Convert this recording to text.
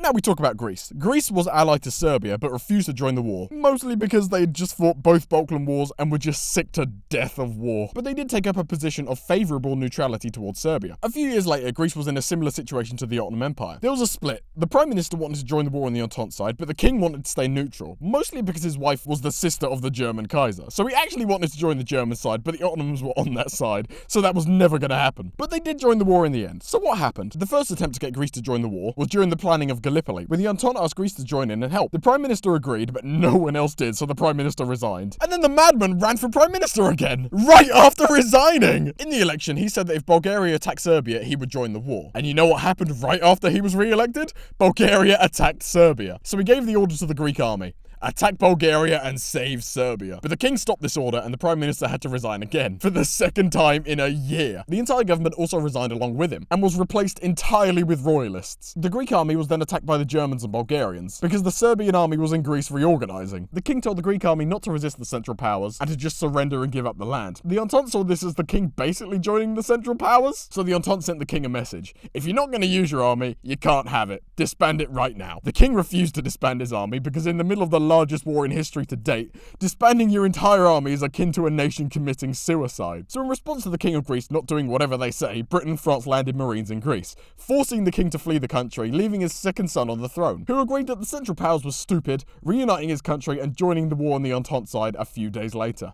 Now we talk about Greece. Greece was allied to Serbia, but refused to join the war, mostly because they had just fought both Balkan wars and were just sick to death of war. But they did take up a position of favourable neutrality towards Serbia. A few years later, Greece was in a similar situation to the Ottoman Empire. There was a split. The Prime Minister wanted to join the war on the Entente side, but the King wanted to stay neutral, mostly because his wife was the sister of the German Kaiser. So he actually wanted to join the German side, but the Ottomans were on that side, so that was never going to happen. But they did join the war in the end. So what happened? The first attempt to get Greece to join the war was during the planning of Gallipoli, where the Entente asked Greece to join in and help. The Prime Minister agreed, but no one else did, so the Prime Minister resigned. And then the madman ran for Prime Minister again, right after resigning! In the election, he said that if Bulgaria attacked Serbia, he would join the war. And you know what happened right after he was re-elected? Bulgaria attacked Serbia. So he gave the order to the Greek army: attack Bulgaria and save Serbia. But the king stopped this order and the Prime Minister had to resign again, for the second time in a year. The entire government also resigned along with him, and was replaced entirely with royalists. The Greek army was then attacked by the Germans and Bulgarians, because the Serbian army was in Greece reorganising. The king told the Greek army not to resist the Central Powers, and to just surrender and give up the land. The Entente saw this as the king basically joining the Central Powers, so the Entente sent the king a message: if you're not going to use your army, you can't have it. Disband it right now. The king refused to disband his army, because in the middle of the largest war in history to date, disbanding your entire army is akin to a nation committing suicide. So in response to the King of Greece not doing whatever they say, Britain and France landed marines in Greece, forcing the king to flee the country, leaving his second son on the throne, who agreed that the Central Powers was stupid, reuniting his country and joining the war on the Entente side a few days later.